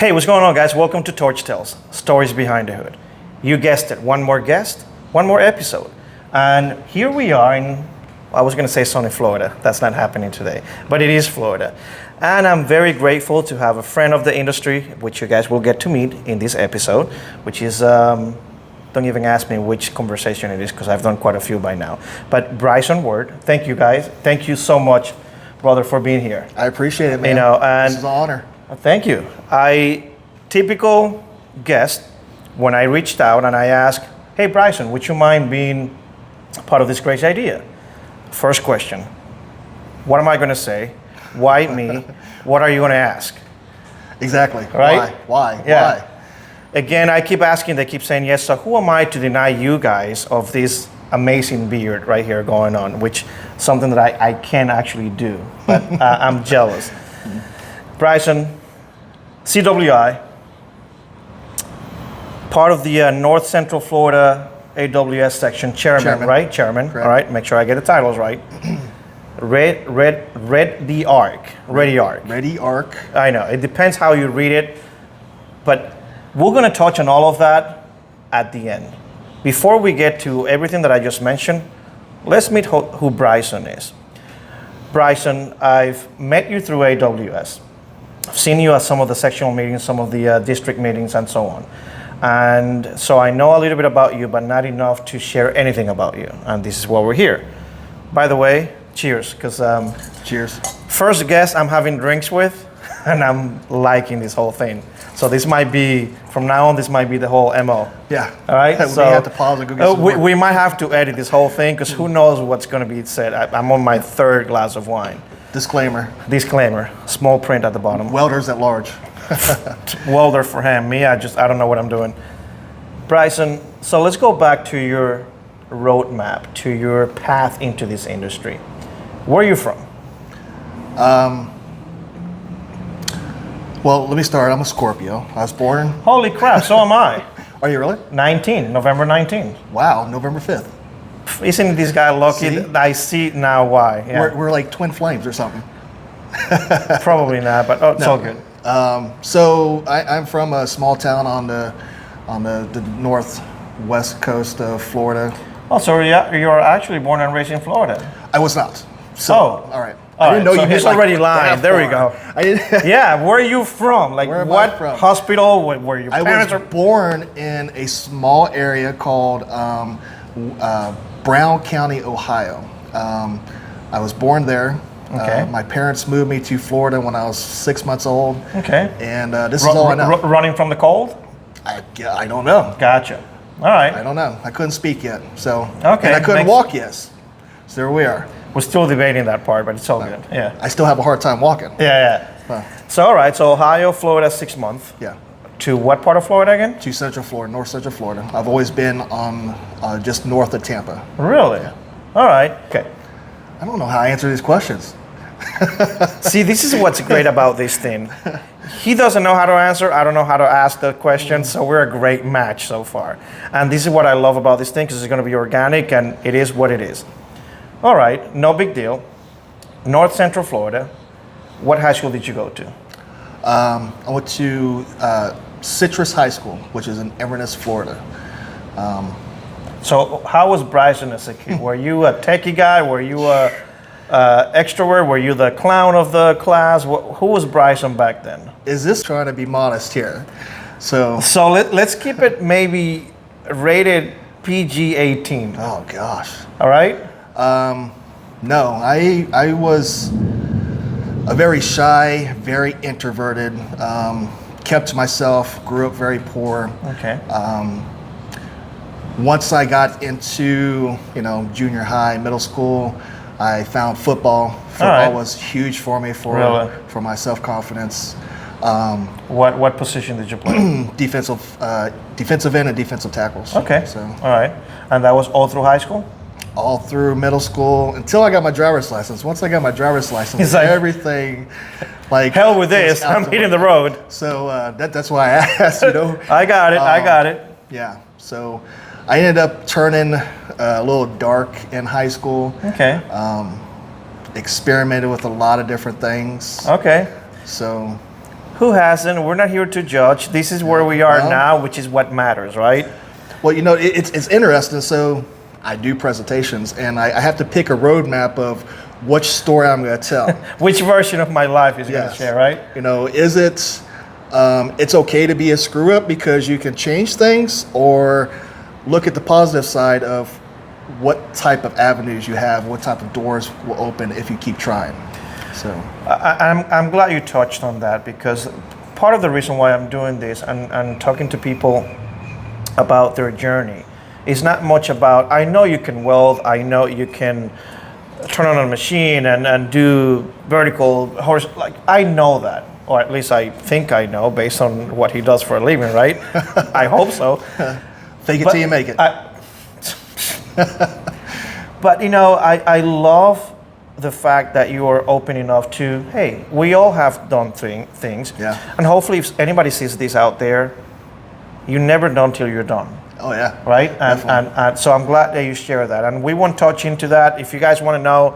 Hey, what's going on, guys? Welcome to Torch Tales, Stories Behind the Hood. You guessed it, one more guest, one more episode. And here we are in, I was going to say sunny Florida. That's not happening today, but it is Florida. And I'm very grateful to have a friend of the industry, which you guys will get to meet in this episode, which is, don't even ask me which conversation it is because I've done quite a few by now. But Bryson Ward, thank you guys. Thank you so much, brother, for being here. I appreciate it, man. And this is an honor. Thank you. Typical guest, when I reached out and I asked, hey Bryson, would you mind being part of this crazy idea? First question, what am I going to say? Why me? What are you going to ask? Exactly. Right? Why? Yeah. Why? Again, I keep asking, they keep saying yes, so who am I to deny you guys of this amazing beard right here going on, which something that I can actually do, but I'm jealous. Bryson, CWI, part of the North Central Florida AWS section, chairman. Right? Chairman. Correct. All right, make sure I get the titles right. Ready Arc. I know, it depends how you read it, but we're going to touch on all of that at the end. Before we get to everything that I just mentioned, let's meet who Bryson is. Bryson, I've met you through AWS. I've seen you at some of the sectional meetings, some of the district meetings, and so on. And so I know a little bit about you, but not enough to share anything about you. And this is why we're here. By the way, cheers, because cheers. First guest I'm having drinks with, and I'm liking this whole thing. So this might be, from now on, this might be the whole MO. Yeah. All right. We have to pause and go get some more. We might have to edit this whole thing because who knows what's going to be said. I'm on my third glass of wine. Disclaimer. Small print at the bottom. Welders at large. Welder for him. Me, I don't know what I'm doing. Bryson, so let's go back to your roadmap, to your path into this industry. Where are you from? Well, let me start. I'm a Scorpio. I was born. Holy crap, so am I. Are you really? November 19. Wow, November 5th. Isn't this guy lucky? See? I see now why. Yeah. We're like twin flames or something. Probably not, but it's all good. So I'm from a small town on the northwest coast of Florida. Oh, so you're actually born and raised in Florida? I was not. So, all right. I didn't know so you he's already lying. There we go. Yeah, where are you from? Like what hospital? Where your parents I was born in a small area called Brown County, Ohio. I was born there. Okay. My parents moved me to Florida when I was 6 months old. Okay. And this is all I know. Running from the cold? I don't know. Gotcha. All right. I don't know. I couldn't speak yet. So. Okay. And I couldn't walk yet. So there we are. We're still debating that part, but it's all good. Yeah. I still have a hard time walking. Yeah. So all right. So Ohio, Florida, 6 months. Yeah. To what part of Florida again? To Central Florida, North Central Florida. I've always been on just north of Tampa. Really? Yeah. All right. Okay. I don't know how I answer these questions. See, this is what's great about this thing. He doesn't know how to answer. I don't know how to ask the questions. So we're a great match so far. And this is what I love about this thing because it's going to be organic and it is what it is. All right. No big deal. North Central Florida. What high school did you go to? I went to Citrus High School, which is in Inverness, Florida. So how was Bryson as a kid? Were you a techie guy? Were you a extrovert? Were you the clown of the class? Who was Bryson back then? Is this trying to be modest here? So let's keep it maybe rated PG-18. Oh gosh. All right. No, I was a very shy, very introverted, kept to myself, grew up very poor. Okay. Once I got into, junior high, middle school, I found football. Football was huge for me for my self-confidence. What position did you play? Defensive end and defensive tackles. Okay. So. All right. And that was all through high school? All through middle school until I got my driver's license. Once I got my driver's license, everything like hell with this. I'm hitting the road. So that's why I asked. I got it. Yeah. So I ended up turning a little dark in high school. Okay. Experimented with a lot of different things. Okay. So Who hasn't? We're not here to judge. This is where we are now, which is what matters, right? Well, it's interesting. So I do presentations, and I have to pick a roadmap of which story I'm going to tell. Which version of my life is going to share, right? Is it, it's okay to be a screw up because you can change things, or look at the positive side of what type of avenues you have, what type of doors will open if you keep trying. So I'm glad you touched on that, because part of the reason why I'm doing this and talking to people about their journey is not much about, I know you can weld, I know you can turn on a machine and do vertical horse, like I know that, or at least I think I know based on what he does for a living, right? I hope so. Fake it till you make it. But I love the fact that you are open enough to, hey, we all have done things. Yeah. And hopefully if anybody sees this out there, you're never done till you're done. Oh yeah. Right? And so I'm glad that you share that. And we won't touch into that. If you guys want to know,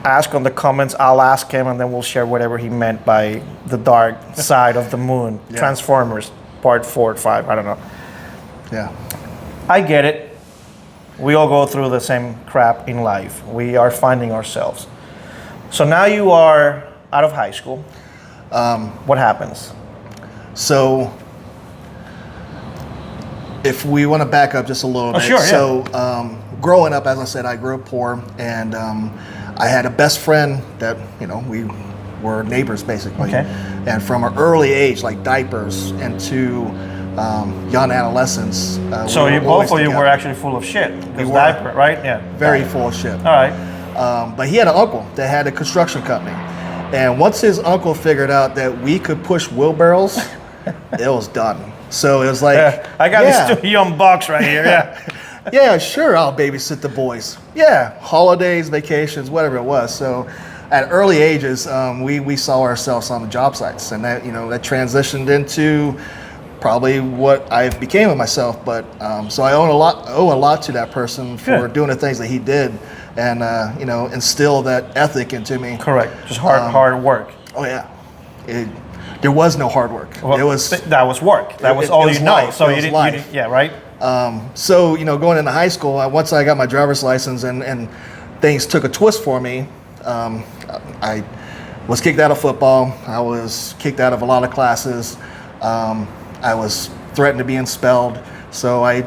ask on the comments. I'll ask him, and then we'll share whatever he meant by the dark side of the moon. Yeah. Transformers, part 4 or 5, I don't know. Yeah. I get it. We all go through the same crap in life. We are finding ourselves. So now you are out of high school. What happens? So if we want to back up just a little bit. Sure, yeah. So growing up, as I said, I grew up poor, and I had a best friend that, we were neighbors basically. Okay. And from an early age, like diapers into young adolescence. So both of you were actually full of shit. We were. Diaper, right? Yeah. Very full of shit. All right. But he had an uncle that had a construction company. And once his uncle figured out that we could push wheelbarrows, it was done. So it was like, I got these 2 young bucks right here. Yeah. Yeah, sure, I'll babysit the boys. Yeah, holidays, vacations, whatever it was. So at early ages, we saw ourselves on the job sites, and that that transitioned into probably what I became of myself. But so I owe a lot to that person for doing the things that he did, and instill that ethic into me. Correct. Just hard work. Oh yeah. There was no hard work. Well, it was that was work. That was all you know. Life. So you didn't. Yeah, right. So going into high school, once I got my driver's license and things took a twist for me, I was kicked out of football. I was kicked out of a lot of classes. I was threatened to be expelled, so I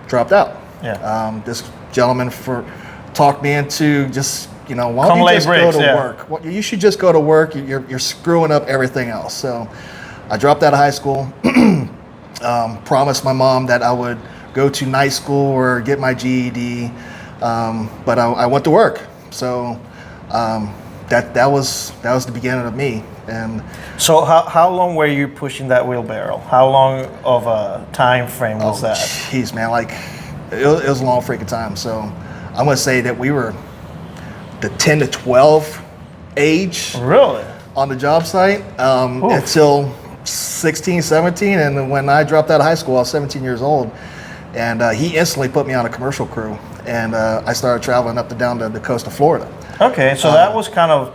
dropped out. Yeah. This gentleman talked me into just, why don't you just go to work? Well, you should just go to work. You're screwing up everything else. So I dropped out of high school. Promised my mom that I would go to night school or get my GED, but I went to work. So that was the beginning of me. And so how long were you pushing that wheelbarrow? How long of a time frame was that? Jeez, man, like it was a long freaking time. So I'm gonna say that we were the 10 to 12 age. Really? On the job site until 16, 17, and then when I dropped out of high school, I was 17 years old, and he instantly put me on a commercial crew, and I started traveling up and down the coast of Florida. Okay, so that was kind of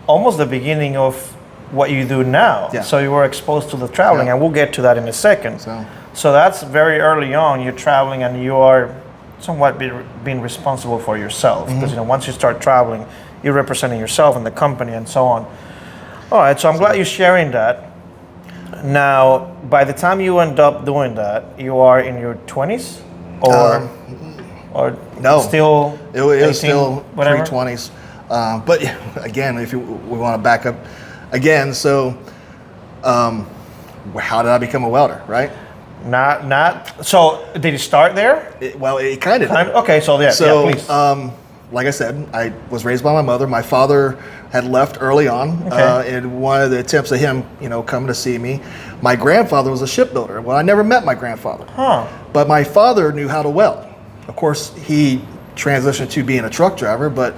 almost the beginning of what you do now. Yeah. So you were exposed to the traveling, and we'll get to that in a second. So that's very early on. You're traveling, and you are somewhat being responsible for yourself, because once you start traveling, you're representing yourself and the company and so on. All right, so I'm glad you're sharing that. Now, by the time you end up doing that, you are in your 20s, or no, still it was 18, still whatever? pre-20s. But again, if we want to back up again, so how did I become a welder, right? Not. So did you start there? It kind of. Okay, so please. Like I said, I was raised by my mother. My father had left early on in one of the attempts of him, coming to see me. My grandfather was a shipbuilder. Well, I never met my grandfather. But my father knew how to weld. Of course, he transitioned to being a truck driver, but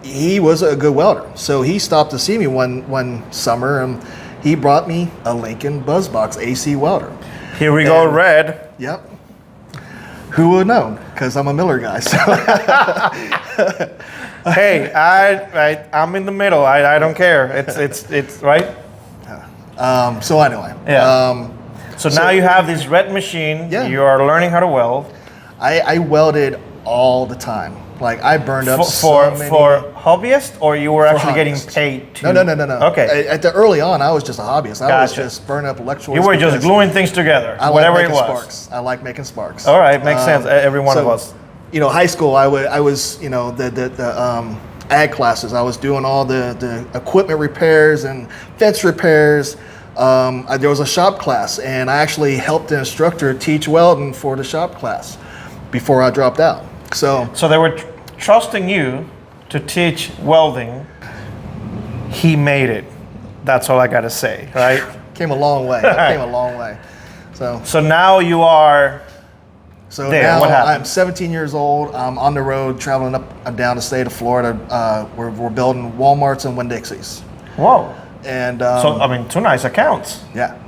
he was a good welder. So he stopped to see me one summer, and he brought me a Lincoln BuzzBox AC welder. Here we go, red. Yep. Who would know? because I'm a Miller guy. So. Hey, I'm in the middle. I don't care. It's right. So anyway. Yeah. So now you have this red machine. Yeah. You are learning how to weld. I welded all the time. Like I burned up for hobbyist, or you were actually getting hobbyist. paid to? No. Okay. At the early on, I was just a hobbyist. I was Gotcha. just burning up electrical. You were just gluing things together, I whatever like it making was. Sparks. I like making sparks. All right, makes sense. Every one of us. You know, high school, I was the ag classes. I was doing all the equipment repairs and fence repairs. There was a shop class, and I actually helped the instructor teach welding for the shop class before I dropped out. So they were trusting you to teach welding. He made it. That's all I got to say, right? Came a long way. Came a long way. So now you are. So there. now What happened? I'm 17 years old. I'm on the road traveling up and down the state of Florida. We're building Walmarts and Winn-Dixie's. Whoa. And So I mean, 2 nice accounts. yeah.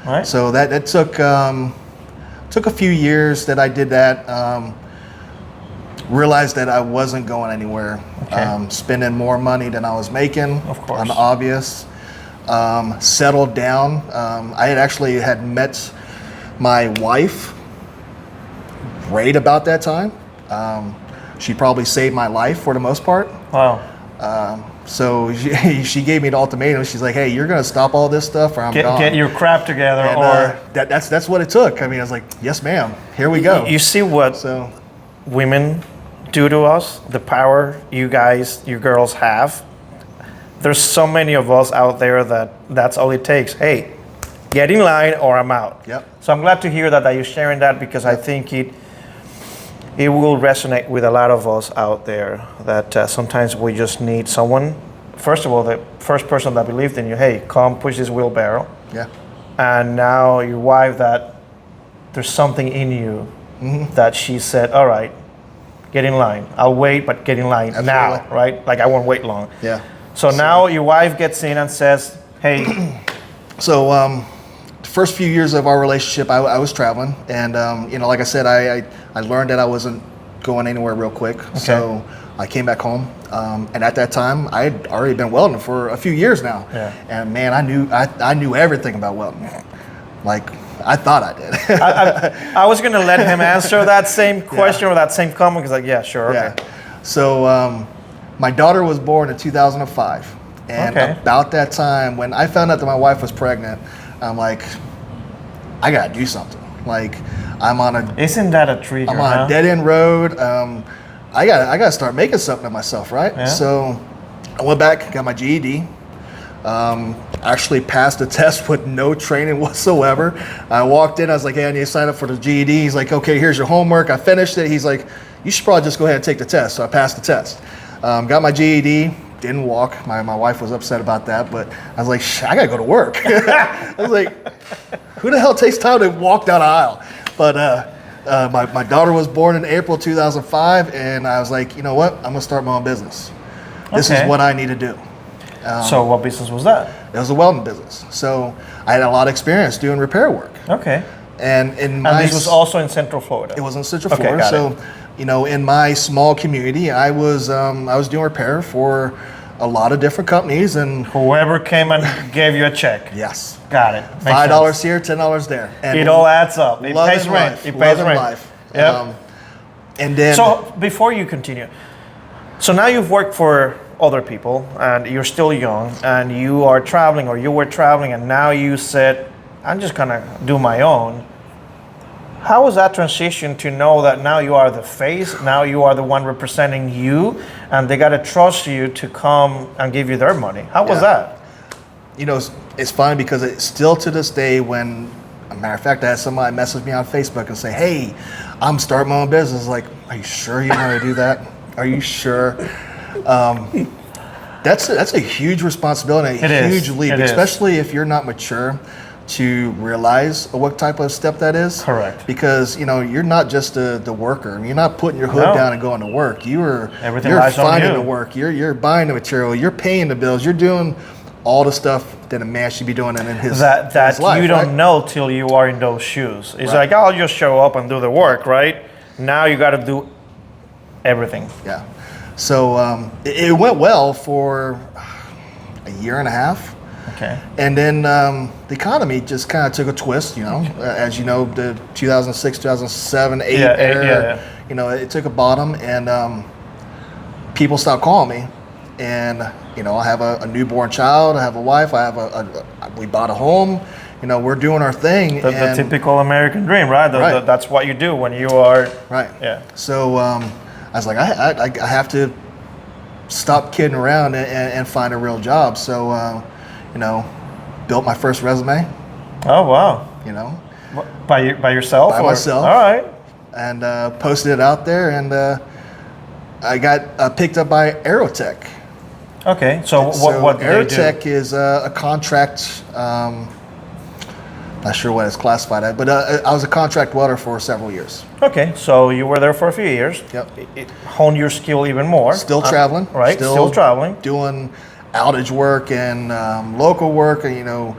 Right. So that took a few years that I did that. Realized that I wasn't going anywhere. Okay. Spending more money than I was making. Of course. On obvious. Settled down. I had met my wife right about that time. She probably saved my life for the most part. Wow. So she gave me the ultimatum. She's like, "Hey, you're gonna stop all this stuff, or I'm gone." Get your crap together, And, or that's what it took. I mean, I was like, "Yes, ma'am. Here we go." you see what So women do to us, the power you girls have. There's so many of us out there that's all it takes. Hey, get in line or I'm out. Yep. So I'm glad to hear that you're sharing that, because I think it will resonate with a lot of us out there, that sometimes we just need someone. First of all, the first person that believed in you, hey, come push this wheelbarrow. yeah, And now your wife, that there's something in you that she said, all right, get in line. I'll wait, but get in line now, Absolutely. right? Like I won't wait long. yeah. So now your wife gets in and says, hey, So the first few years of our relationship, I was traveling, and like I said, I learned that I wasn't going anywhere real quick. So I came back home, and at that time, I had already been welding for a few years now. Yeah. And man, I knew everything about welding. Like I thought I did. I was going to let him answer that same question or that same comment, because like, yeah, sure, okay. Yeah. So my daughter was born in 2005, and about that time, when I found out that my wife was pregnant, I'm like, I gotta do something. Like Isn't that a trigger? I'm on a dead end road. I gotta start making something of myself, right? Yeah. So I went back, got my GED. Actually passed the test with no training whatsoever. I walked in, I was like, hey, I need to sign up for the GED. He's like, okay, here's your homework. I finished it. He's like, you should probably just go ahead and take the test. So I passed the test. Got my GED, didn't walk. My wife was upset about that, but I was like, I gotta go to work. I was like, who the hell takes time to walk down an aisle? But my daughter was born in April 2005, and I was like, you know what? I'm gonna start my own business. This is what I need to do. So what business was that? It was a welding business. So I had a lot of experience doing repair work. Okay. And this was also in Central Florida? It was in Central Florida. So, in my small community, I was doing repair for a lot of different companies, and whoever came and gave you a check. Yes. Got it. $5 here, $10 there. And it all adds up. It pays rent. It pays rent. Life. Yep. And then. So before you continue, so now you've worked for other people, and you're still young, and you are traveling, or you were traveling, and now you said, I'm just gonna do my own. How was that transition to know that now you are the face, now you are the one representing you, and they gotta trust you to come and give you their money? How was that? It's funny because it's still to this day, when, a matter of fact, I had somebody message me on Facebook and say, hey, I'm starting my own business. Like, are you sure you want to do that? Are you sure? That's a huge responsibility, a huge leap, especially if you're not mature to realize what type of step that is. Correct. Because you're not just the worker. You're not putting your hood down and going to work. You're finding the work. You're buying the material. You're paying the bills. You're doing all the stuff that a man should be doing in his life. You don't know till you are in those shoes. It's like, I'll just show up and do the work, right? Now you got to do everything. Yeah. So it went well for a year and a half. Okay. And then the economy just kind of took a twist, you know. As you know, the 2006, 2007, 8 era, you know, it took a bottom, and people stopped calling me. And, you know, I have a newborn child, I have a wife, we bought a home, you know, we're doing our thing. The typical American dream, right? That's what you do when you are... Right. Yeah. So I was like, I have to stop kidding around and find a real job. So, you know, built my first resume. Oh, wow. You know. By yourself? By myself. All right. And posted it out there, and I got picked up by Aerotech. Okay, so what do they do? Aerotech is a contract, not sure what it's classified at, but I was a contract welder for several years. Okay, so you were there for a few years. Yep. It honed your skill even more. Still traveling. Right, still traveling. Doing outage work and local work, and, you know,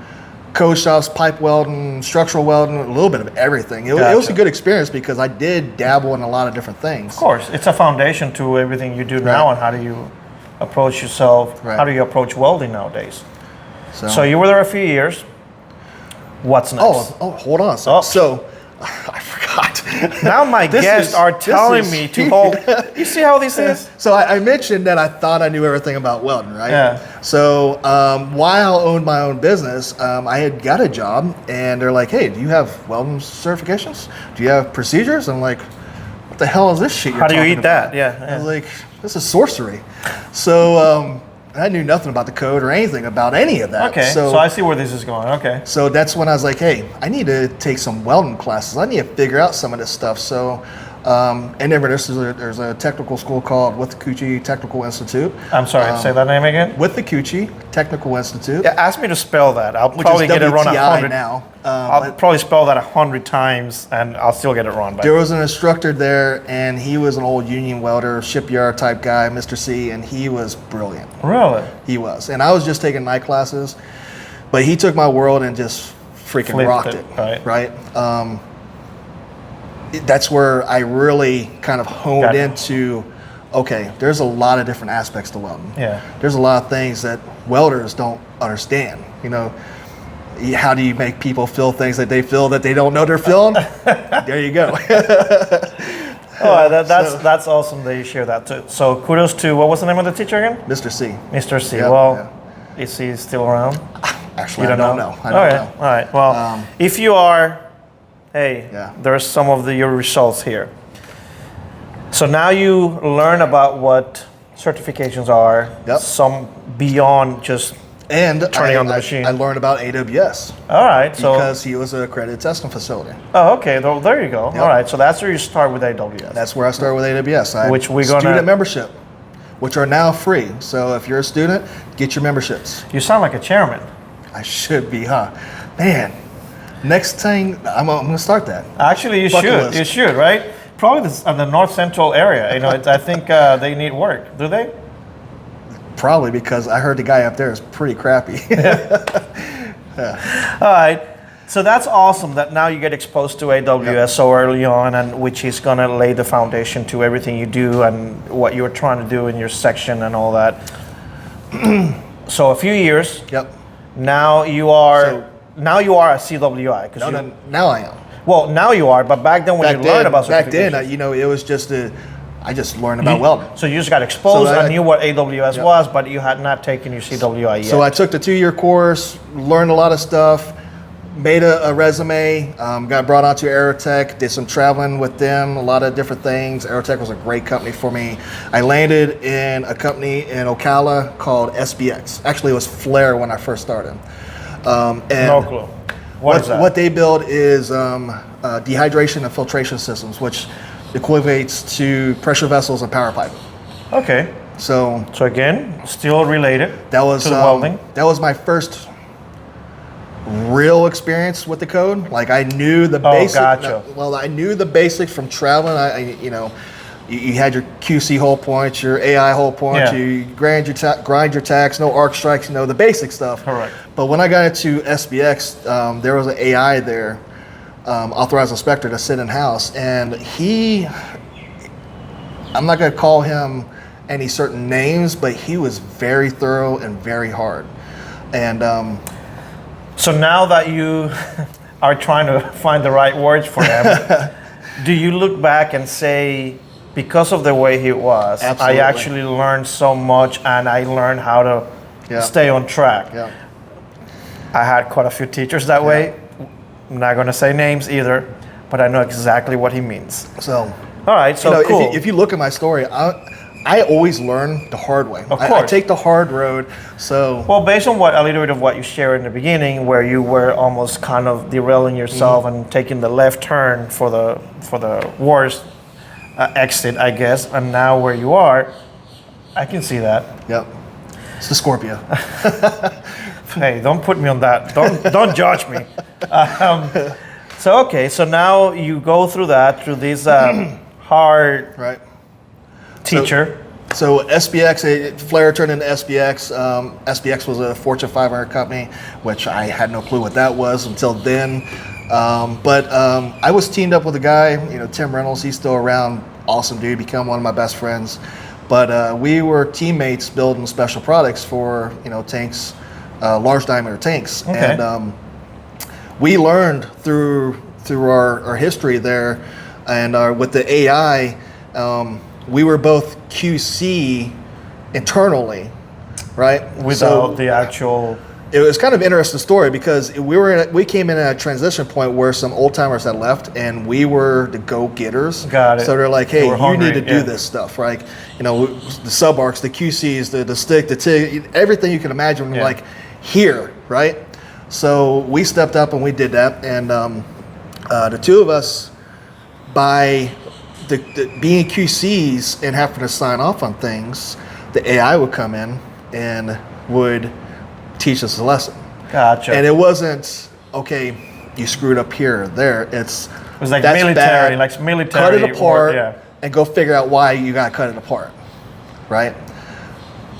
code shops, pipe welding, structural welding, a little bit of everything. It was a good experience because I did dabble in a lot of different things. Of course, it's a foundation to everything you do now, and how do you approach yourself, how do you approach welding nowadays. So you were there a few years. What's next? Oh, hold on. So I forgot. Now my guests are telling me to hold. You see how this is? So I mentioned that I thought I knew everything about welding, right? Yeah. So while I owned my own business, I had got a job, and they're like, "Hey, do you have welding certifications? Do you have procedures?" I'm like, "What the hell is this shit you're talking about? How do you eat about?" that? Yeah. I was like, "This is sorcery." So I knew nothing about the code or anything about any of that. Okay, so I see where this is going. Okay. So that's when I was like, hey, I need to take some welding classes. I need to figure out some of this stuff. So, and then there's a technical school called Withlacoochee Technical Institute. I'm sorry, say that name again? Withlacoochee Technical Institute. Yeah, ask me to spell that. I'll probably get it wrong 100 now. I'll probably spell that 100 times, and I'll still get it wrong. There was an instructor there, and he was an old union welder, shipyard type guy, Mr. C, and he was brilliant. Really? He was. And I was just taking night classes, but he took my world and just freaking rocked it. Right? That's where I really kind of honed into, okay, there's a lot of different aspects to welding. Yeah. There's a lot of things that welders don't understand. You know, how do you make people feel things that they feel that they don't know they're feeling? There you go. That's awesome that you share that too. So kudos to, what was the name of the teacher again? Mr. C. Mr. C. Yep, is he still around? Actually, I don't know. I don't know. All right. Well, if you are, there's some of your results here. So now you learn about what certifications are, some beyond just turning on the machine. I learned about AWS. All right. Because he was an accredited testing facility. Oh, okay. There you go. Yep. All right. So that's where you start with AWS. That's where I started with AWS. Which we're going to... Student membership, which are now free. So if you're a student, get your memberships. You sound like a chairman. I should be, huh? Man, next thing, I'm going to start that. Actually, you should. You should, right? Probably in the North Central area. You know, I think they need work. Do they? Probably, because I heard the guy up there is pretty crappy. All right. So that's awesome that now you get exposed to AWS so early on, and which is going to lay the foundation to everything you do and what you're trying to do in your section and all that. So a few years. Yep. Now you are a CWI. Now I am. Well, now you are, but back then when you learned about certifications. Back then, you know, it was just I just learned about welding. So you just got exposed and knew what AWS was, but you had not taken your CWI yet. So I took the 2-year course, learned a lot of stuff, made a resume, got brought onto Aerotech, did some traveling with them, a lot of different things. Aerotech was a great company for me. I landed in a company in Ocala called SBX. Actually, it was Flare when I first started. And no clue. What is that? What they build is dehydration and filtration systems, which equates to pressure vessels and power pipe. Okay. So again, still related to the welding. That was my first real experience with the code. Like I knew the basics. Gotcha. Well, I knew the basics from traveling. You had your QC hole points, your AI hole points, you grind your tacks, no arc strikes, the basic stuff. Correct. But when I got into SBX, there was an AI there, authorized inspector to sit in house, and he I'm not going to call him any certain names, but he was very thorough and very hard. And so now that you are trying to find the right words for him, do you look back and say, because of the way he was, Absolutely. I actually learned so much, and I learned how to stay on track? Yeah. I had quite a few teachers that way. I'm not going to say names either, but I know exactly what he means. So, all right, so cool. if you look at my story, I always learn the hard way. Of course. I take the hard road. So, well, based on a little bit of what you shared in the beginning, where you were almost kind of derailing yourself and taking the left turn for the worst exit, I guess, and now where you are, I can see that. Yep. It's the Scorpio. Hey, don't put me on that. Don't judge me. So now you go through this hard Right. teacher. So SBX, Flair turned into SBX. SBX was a Fortune 500 company, which I had no clue what that was until then. But I was teamed up with a guy, Tim Reynolds. He's still around. Awesome dude. Become one of my best friends. But we were teammates building special products for tanks, large diameter tanks. Okay. And we learned through our history there, and with the AI. We were both QC internally, right? Without the actual. It was kind of an interesting story because we came in at a transition point where some old timers had left, and we were the go getters. Got it. So they're like, "Hey, you need to do yeah. this stuff, right?" The sub arcs, the QCs, the stick, the TIG, everything you can imagine. Yeah. Like here, right? So we stepped up and we did that, and the two of us, by being QCs and having to sign off on things, the AI would come in and would teach us a lesson. Gotcha. And it wasn't, okay, you screwed up here or there. It was like military, cut it apart, yeah. and go figure out why you got to cut it apart, right?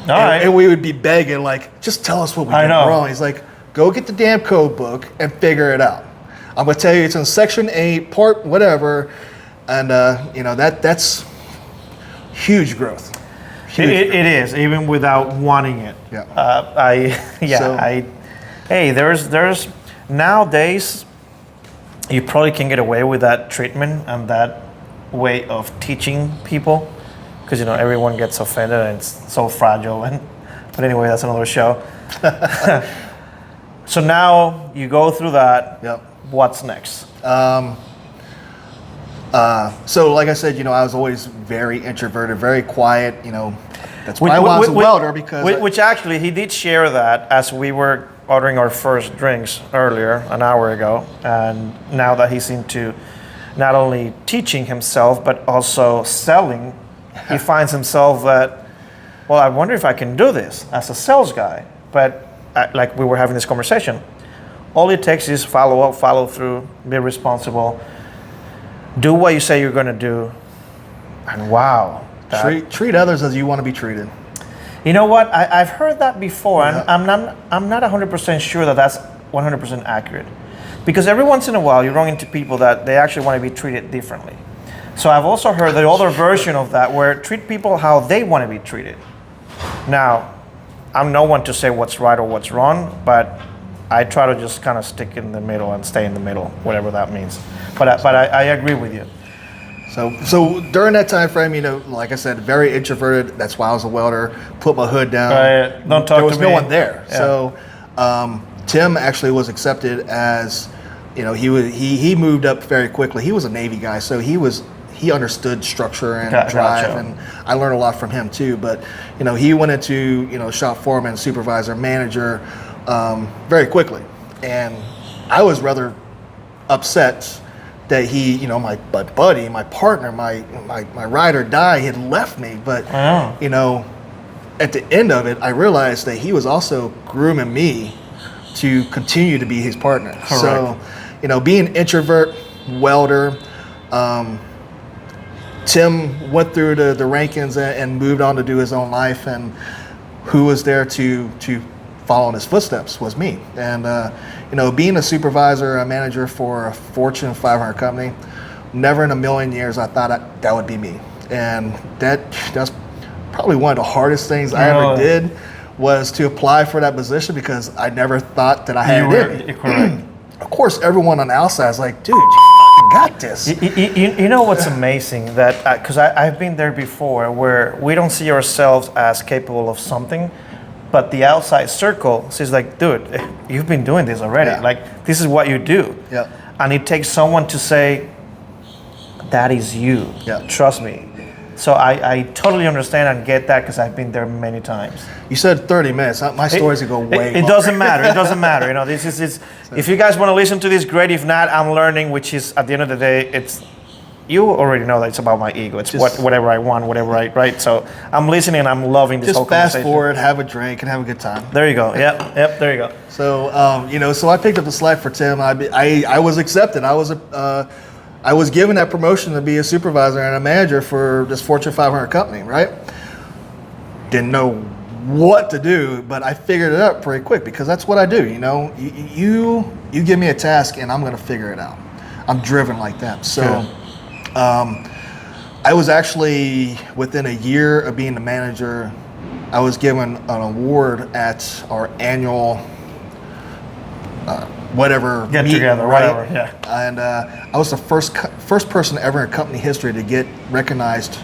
All right. And we would be begging, like, just tell us what we did wrong. He's like, go get the damn code book and figure it out. I'm going to tell you it's in section 8, part whatever. And that's huge growth. It is, even without wanting it. Yeah. There's nowadays you probably can get away with that treatment and that way of teaching people because everyone gets offended and it's so fragile. But anyway, that's another show. So now you go through that. Yep. What's next? So like I said, I was always very introverted, very quiet, that's why I was a welder because... Which actually, he did share that as we were ordering our first drinks earlier, an hour ago. And now that he's into not only teaching himself, but also selling, he finds himself that, well, I wonder if I can do this as a sales guy. But like we were having this conversation, all it takes is follow up, follow through, be responsible. Do what you say you're going to do, and wow. Treat others as you want to be treated. You know what? I've heard that before, Yeah. and I'm not 100% sure that that's 100% accurate. Because every once in a while you run into people that they actually want to be treated differently. So I've also heard the other version of that where treat people how they want to be treated. Now, I'm no one to say what's right or what's wrong, but I try to just kind of stick in the middle and stay in the middle, whatever that means. But I agree with you. So during that time frame, like I said, very introverted. That's why I was a welder. Put my hood down. Don't talk to me. There was no one there. Yeah. So Tim actually was accepted as, he moved up very quickly. He was a Navy guy, so he understood structure and drive, gotcha. and I learned a lot from him too. But he went into shop foreman, supervisor, manager very quickly, and I was rather upset that he, my buddy, my partner, my ride or die had left me. But at the end of it, I realized that he was also grooming me to continue to be his partner. Correct. So, being introvert, welder, Tim went through the rankings and moved on to do his own life, and who was there to follow in his footsteps was me. And being a supervisor, a manager for a Fortune 500 company, never in a million years I thought that would be me. And that's probably one of the hardest things I ever did, was to apply for that position, because I never thought that I had it in me. Correct. Of course, everyone on the outside is like, dude, you fucking got this. You know what's amazing? That because I've been there before, where we don't see ourselves as capable of something, but the outside circle says like, dude, you've been doing this already. Yeah. Like, this is what you do. Yeah. And it takes someone to say, that is you. Yeah. Trust me. So I totally understand and get that, because I've been there many times. You said 30 minutes. My stories go way It doesn't matter. It doesn't matter. You know, this is if you guys want to listen to this, great. If not, I'm learning, which is, at the end of the day, it's, you already know that it's about my ego. It's whatever I want, whatever I, right? So I'm listening and I'm loving this whole conversation. Just fast forward, have a drink, and have a good time. There you go. Yep, there you go. So, you know, so I picked up the slack for Tim. I was accepted. I was given that promotion to be a supervisor and a manager for this Fortune 500 company, right? Didn't know what to do, but I figured it out pretty quick, because that's what I do. You know, you give me a task and I'm going to figure it out. I'm driven like that. So, I was actually, within a year of being the manager, I was given an award at our annual whatever get meet, together, right? whatever. Yeah. And I was the first person ever in company history to get recognized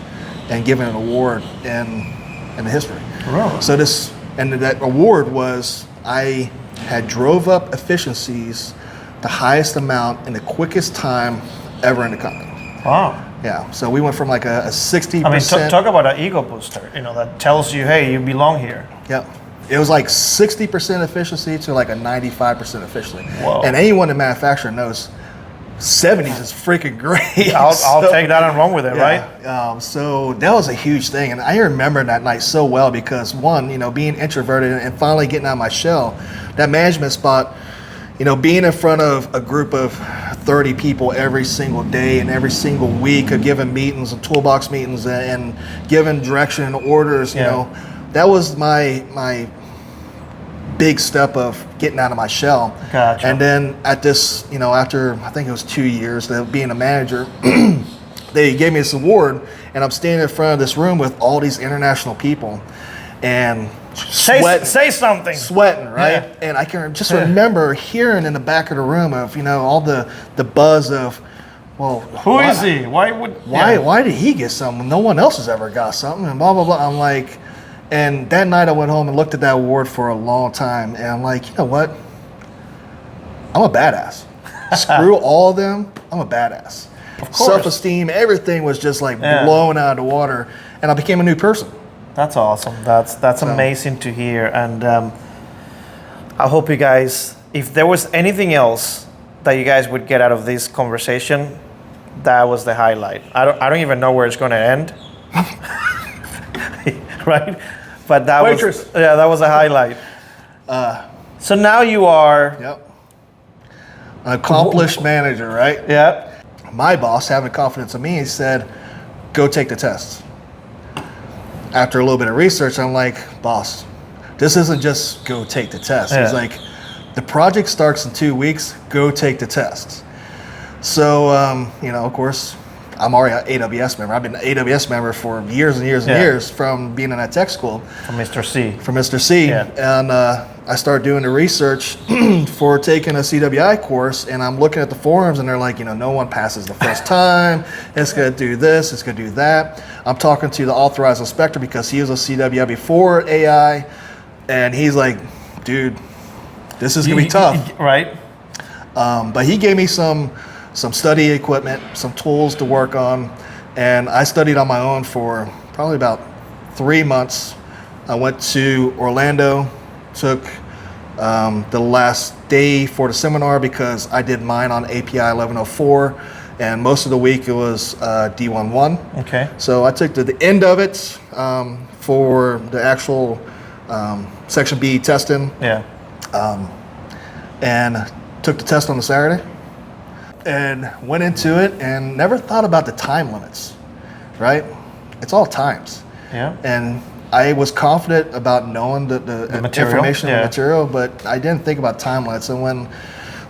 and given an award in the history. Wow. So that award was, I had drove up efficiencies the highest amount in the quickest time ever in the company. Wow. Yeah. So we went from like a 60%. I mean, talk about an ego booster. You know, that tells you, hey, you belong here. Yep. It was like 60% efficiency to like a 95% efficiency. Whoa. And anyone in manufacturing knows 70s is freaking great. I'll take that and run with it, right? So that was a huge thing. And I remember that night so well, because one, you know, being introverted and finally getting out of my shell, that management spot, you know, being in front of a group of 30 people every single day and every single week, of giving meetings and toolbox meetings and giving direction and orders, you know, that was my big step of getting out of my shell. Gotcha. And then at this, you know, after I think it was 2 years of being a manager, they gave me this award, and I'm standing in front of this room with all these international people, and say something. Sweating, right? Yeah. And I can just remember hearing in the back of the room of, you know, all the buzz of, well, who is he? Why did he get something? No one else has ever got something, and blah blah blah. I'm like, and that night I went home and looked at that award for a long time, and I'm like, you know what? I'm a badass. Screw all of them. I'm a badass. Of course. Self-esteem, everything was just like blown out of the water, and I became a new person. That's awesome. That's amazing to hear, and I hope you guys, if there was anything else that you guys would get out of this conversation, that was the highlight. I don't even know where it's going to end, right? But that was a highlight. So now you are an accomplished manager, right? Yeah. My boss, having confidence in me, he said, "Go take the tests." After a little bit of research, I'm like, boss, this isn't just go take the test. He's like, the project starts in 2 weeks, go take the tests. So, you know, of course, I'm already an AWS member. I've been an AWS member for years and years and years, from being in that tech school. From Mr. C. From Mr. C. Yeah. And I started doing the research for taking a CWI course, and I'm looking at the forums, and they're like, you know, no one passes the first time. It's going to do this. It's going to do that. I'm talking to the authorized inspector, because he was a CWI before AI, and he's like, dude, this is going to be tough. Right. But he gave me some study equipment, some tools to work on, and I studied on my own for probably about 3 months. I went to Orlando, took the last day for the seminar, because I did mine on API 1104, and most of the week it was D11. Okay. So I took the end of it for the actual Section B testing. Yeah. And took the test on the Saturday, and went into it and never thought about the time limits, right? It's all times. Yeah. And I was confident about knowing the material, information and the material, but I didn't think about time limits. And when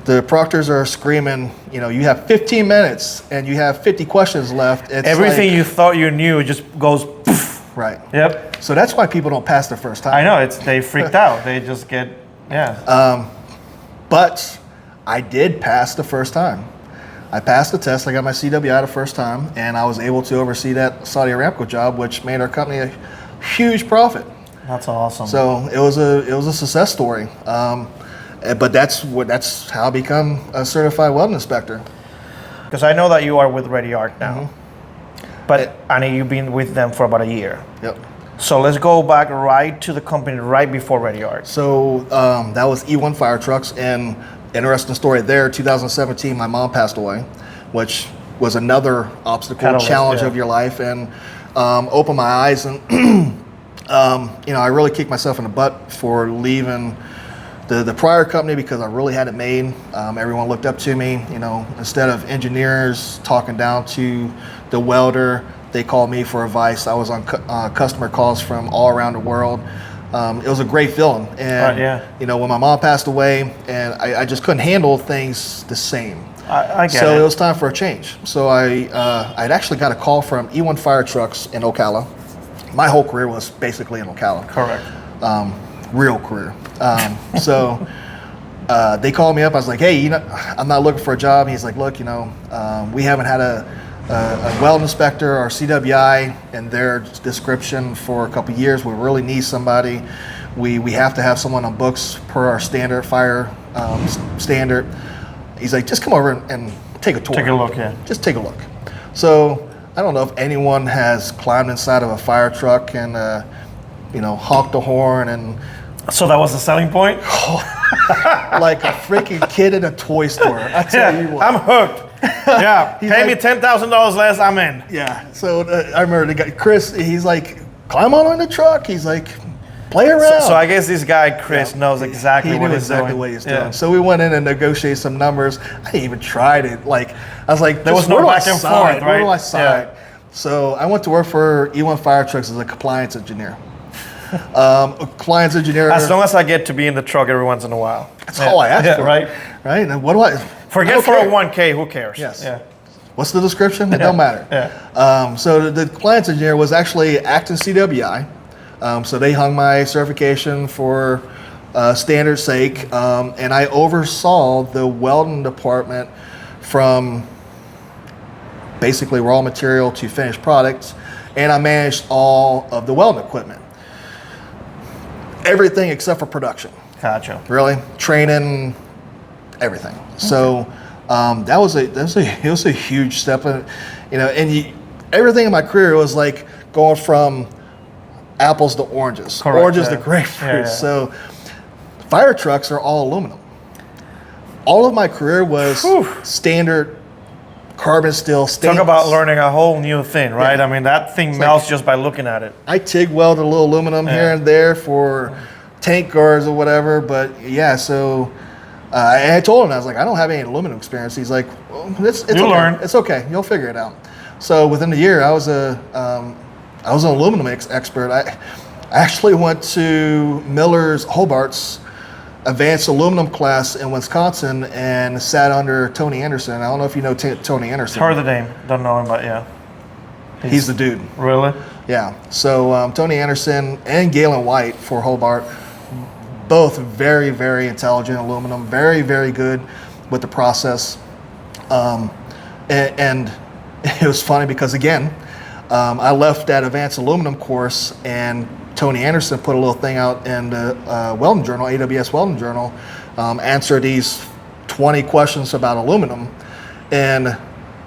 the proctors are screaming, you know, you have 15 minutes and you have 50 questions left. It's everything you thought you knew just goes poof. Right. Yep. So that's why people don't pass their first time. I know, they freaked out. They just get, But I did pass the first time. I passed the test. I got my CWI the first time, and I was able to oversee that Saudi Aramco job, which made our company a huge profit. That's awesome. So it was a success story. But that's how I become a certified welding inspector. Because I know that you are with Ready Arc now, but I know you've been with them for about a year. Yep. So let's go back right to the company right before Ready Arc. So that was E1 Fire Trucks, and interesting story there. 2017, my mom passed away, which was another obstacle, challenge of your life, and opened my eyes. And you know, I really kicked myself in the butt for leaving the prior company because I really had it made. Everyone looked up to me. You know, instead of engineers talking down to the welder, they called me for advice. I was on customer calls from all around the world. It was a great feeling. And, you know, when my mom passed away, and I just couldn't handle things the same. I get it. So it was time for a change. So I'd actually got a call from E1 Fire Trucks in Ocala. My whole career was basically in Ocala. Correct. Real career. So they called me up. I was like, hey, you know, I'm not looking for a job. He's like, look, you know, we haven't had a weld inspector or CWI in their description for a couple of years. We really need somebody. We have to have someone on books per our standard fire standard. He's like, just come over and take a tour. Take a look, yeah. Just take a look. So I don't know if anyone has climbed inside of a fire truck and you know, honked the horn and. So that was the selling point? Like a freaking kid in a toy store. I tell you what. I'm hooked. Yeah, pay me $10,000 less, I'm in. Yeah, so I remember the guy, Chris, he's like, climb on in the truck. He's like, play around. So I guess this guy, Chris, knows exactly what he's doing. He knew exactly what he's doing. So we went in and negotiated some numbers. I didn't even try it. Like, I was like, there was no back and forth, right? Where do I sign? So I went to work for E1 Fire Trucks as a compliance engineer. Compliance engineer. As long as I get to be in the truck every once in a while. That's all I ask for. Right? Right? And what do I... Forget 401k, who cares? Yes. Yeah. What's the description? It don't matter. Yeah. So the compliance engineer was actually acting CWI. So they hung my certification for standard's sake. And I oversaw the welding department from basically raw material to finished products. And I managed all of the welding equipment. Everything except for production. Gotcha. Really, training, everything. Okay. So that was a huge step, you know. And everything in my career was like going from apples to oranges, correct, oranges to grapefruit. So fire trucks are all aluminum. All of my career was standard carbon steel stainless. Talk about learning a whole new thing, right? I mean, that thing melts just by looking at it. I TIG welded a little aluminum here and there for tank guards or whatever, but so I told him, I was like, I don't have any aluminum experience. He's like, well, it's okay. Learn. It's okay. You'll figure it out. So within the year, I was an aluminum expert. I actually went to Miller's Hobart's advanced aluminum class in Wisconsin and sat under Tony Anderson. I don't know if you know Tony Anderson. Heard the name, don't know him, but yeah. He's the dude. Really? Yeah. So Tony Anderson and Galen White for Hobart, both very, very intelligent aluminum, very, very good with the process. And it was funny because, again, I left that advanced aluminum course and Tony Anderson put a little thing out in the Welding Journal, AWS Welding Journal, answer these 20 questions about aluminum, and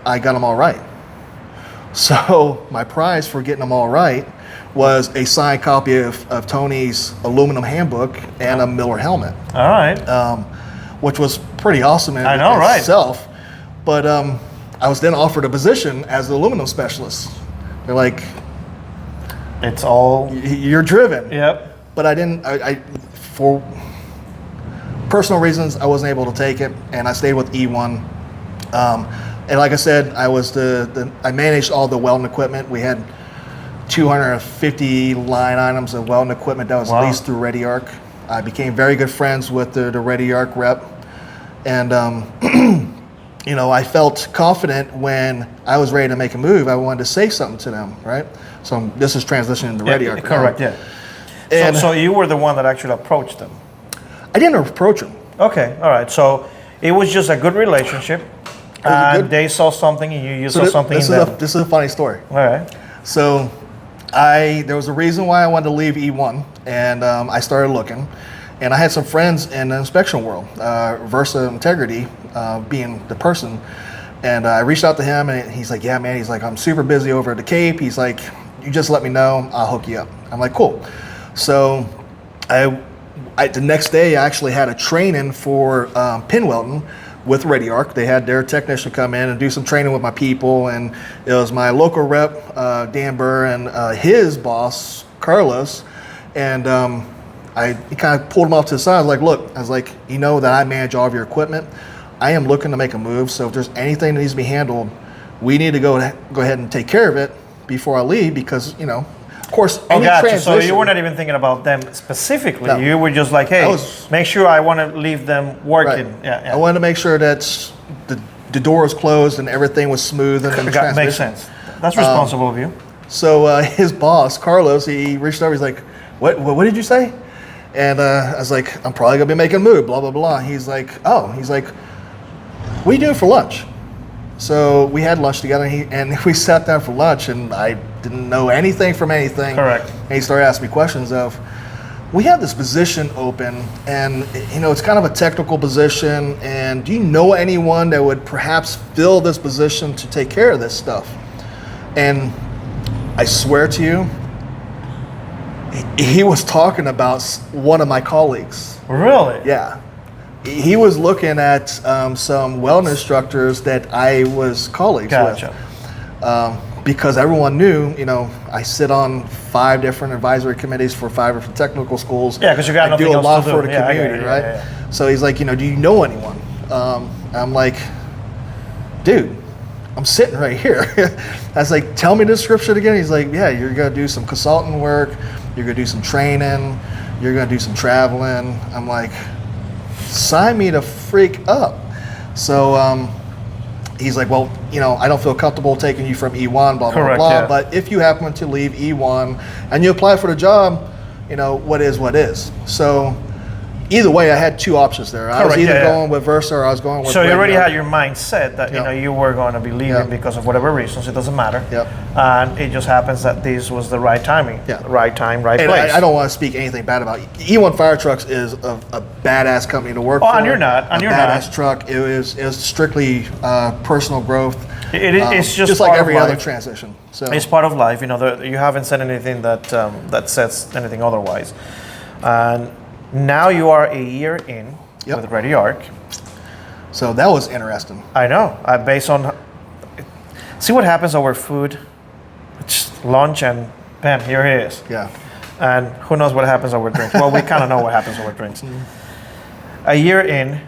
I got them all right. So my prize for getting them all right was a signed copy of Tony's aluminum handbook and a Miller helmet. All right. Which was pretty awesome in itself. But I was then offered a position as the aluminum specialist. They're like, it's all... You're driven. Yep. But I didn't, for personal reasons, I wasn't able to take it, and I stayed with E1. And like I said, I was I managed all the welding equipment. We had 250 line items of welding equipment that was leased through Ready Arc. I became very good friends with the Ready Arc rep, And you know, I felt confident when I was ready to make a move. I wanted to say something to them, right? So this is transitioning to Ready Arc. Correct. Yeah. And so you were the one that actually approached them. I didn't approach them. Okay. All right. So it was just a good relationship. They saw something and you saw something in them. This is a funny story. All right. So there was a reason why I wanted to leave E1, and I started looking. And I had some friends in the inspection world, Versa Integrity being the person. And I reached out to him, and he's like, yeah, man. He's like, I'm super busy over at the Cape. He's like, you just let me know. I'll hook you up. I'm like, cool. So the next day, I actually had a training for pin welding with Ready Arc. They had their technician come in and do some training with my people. And it was my local rep, Dan Burr, and his boss, Carlos. And I kind of pulled him off to the side. I was like, look, I was like, you know that I manage all of your equipment. I am looking to make a move. So if there's anything that needs to be handled, we need to go ahead and take care of it before I leave, because, you know, of course, any transition. So you were not even thinking about them specifically. No. You were just like, hey, make sure I want to leave them working. Right. Yeah. I wanted to make sure that the door was closed and everything was smooth and the transmission. Makes sense. That's responsible of you. So his boss, Carlos, he reached over. He's like, what did you say? And I was like, I'm probably going to be making a move, blah, blah, blah. He's like, what are you doing for lunch? So we had lunch together, and we sat down for lunch, and I didn't know anything from anything. Correct. And he started asking me questions of, we have this position open, and you know, it's kind of a technical position, and do you know anyone that would perhaps fill this position to take care of this stuff? And I swear to you, he was talking about one of my colleagues. Really? Yeah. He was looking at some welding instructors that I was colleagues with. Because everyone knew, you know, I sit on 5 different advisory committees for 5 different technical schools. Yeah, because you got nothing else to do. I do a lot for the community, right? Yeah. So he's like, you know, do you know anyone? I'm like, dude, I'm sitting right here. I was like, tell me the description again. He's like, yeah, you're going to do some consultant work. You're going to do some training. You're going to do some traveling. I'm like, sign me the freak up. So he's like, well, you know, I don't feel comfortable taking you from E1, blah, Correct, blah, blah. Yeah. But if you happen to leave E1 and you apply for the job, you know, what is. So either way, I had 2 options there. I was either going with Versa or I was going with So you already had your mind set that, you know, you were going to be leaving because of whatever reasons. It doesn't matter. Yep. And it just happens that this was the right timing. Yeah. Right time, right and place. I don't want to speak anything bad about E1 Fire Trucks is a badass company to work for. And you're not. And you're badass not. truck. It was strictly personal growth. It's just like part every of other life. transition. So It's part of life. You know, you haven't said anything that says anything otherwise. And now you are a year in with Ready Arc. So that was interesting. I know. Based on, see what happens over food, it's lunch, and bam, here it is. Yeah. And who knows what happens over drinks? Well, we kind of know what happens over drinks. A year in,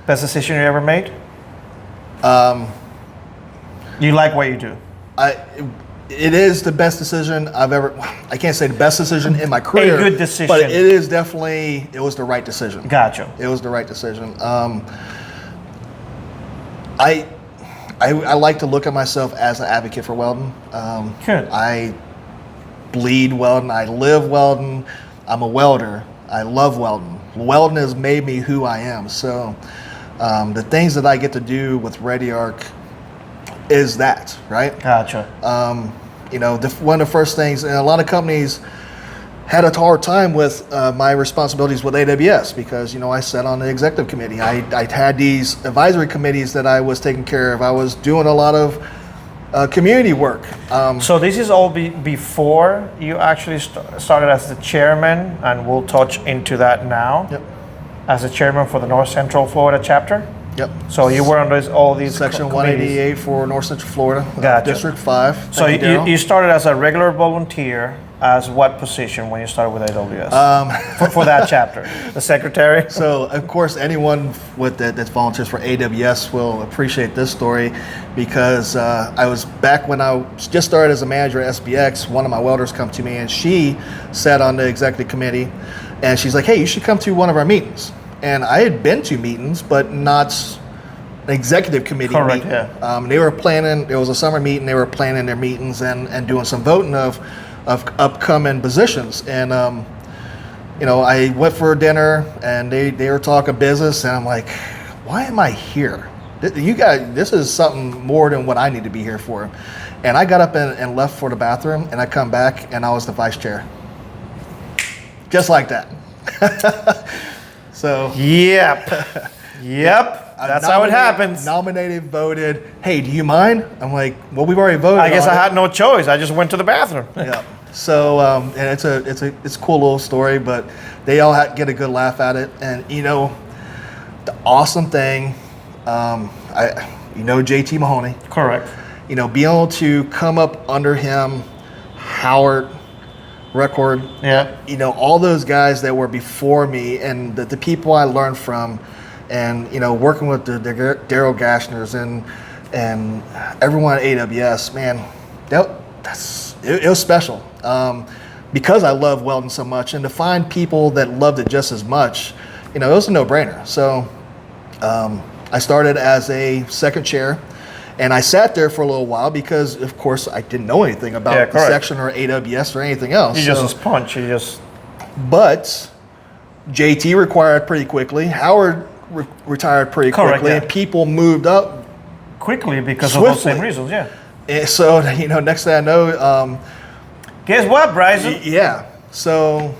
best decision you ever made? You like what you do? It is the best decision I've ever. I can't say the best decision in my career. A good decision, but it is definitely. It was the right decision. Gotcha. It was the right decision. I like to look at myself as an advocate for welding. Good. I bleed welding. I live welding. I'm a welder. I love welding. Welding has made me who I am. So the things that I get to do with Ready Arc is that, right? Gotcha. You know, one of the first things, and a lot of companies had a hard time with my responsibilities with AWS because, you know, I sat on the executive committee. I had these advisory committees that I was taking care of. I was doing a lot of community work. So this is all before you actually started as the chairman, and we'll touch into that now. Yep. As the chairman for the North Central Florida chapter. Yep. So you were on all these Section 188 for North Central Florida, Gotcha. District 5. So you started as a regular volunteer. As what position when you started with AWS? For that chapter, the secretary. So of course, anyone that volunteers for AWS will appreciate this story, because I was back when I just started as a manager at SBX. One of my welders come to me, and she sat on the executive committee, and she's like, "Hey, you should come to one of our meetings." and I had been to meetings, but not an executive committee Correct, meeting. yeah. They were planning. It was a summer meeting. They were planning their meetings and doing some voting of upcoming positions. And I went for dinner, and they were talking business, and I'm like, why am I here? You guys, this is something more than what I need to be here for. And I got up and left for the bathroom, and I come back, and I was the vice chair. Just like that. So. Yep. Yep. That's how it happens. Nominated, voted. Hey, do you mind? I'm like, well, we've already voted. I guess I had no choice. I just went to the bathroom. Yeah. So, and it's a cool little story, but they all get a good laugh at it. And the awesome thing, JT Mahoney. Correct. Being able to come up under him, Howard, Record. Yeah. All those guys that were before me, and the people I learned from, and working with the Daryl Gashners and everyone at AWS, man, it was special. Because I love welding so much, and to find people that loved it just as much, it was a no-brainer. So I started as a second chair, and I sat there for a little while because, of course, I didn't know anything about the section or AWS or anything else. You just a sponge. But JT retired pretty quickly. Howard retired pretty quickly, and people moved up quickly because swiftly. of those same reasons. Yeah. And so next thing I know, guess what, Bryson? Yeah. So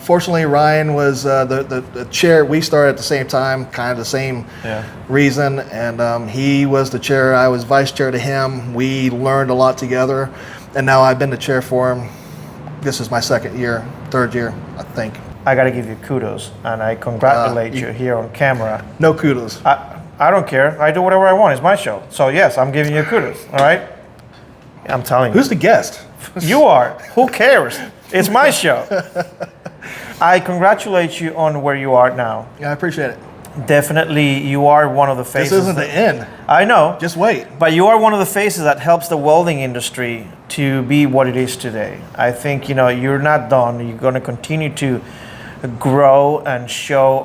fortunately, Ryan was the chair. We started at the same time, kind of the same reason, and he was the chair. I was vice chair to him. We learned a lot together, and now I've been the chair for him. This is my third year, I think. I got to give you kudos, and I congratulate you here on camera. No kudos. I don't care. I do whatever I want. It's my show. So yes, I'm giving you kudos. All right. I'm telling you. Who's the guest? You are. Who cares? It's my show. I congratulate you on where you are now. Yeah, I appreciate it. Definitely, you are one of the faces. This isn't the end. I know. Just wait. But you are one of the faces that helps the welding industry to be what it is today. I think, you're not done. You're going to continue to grow and show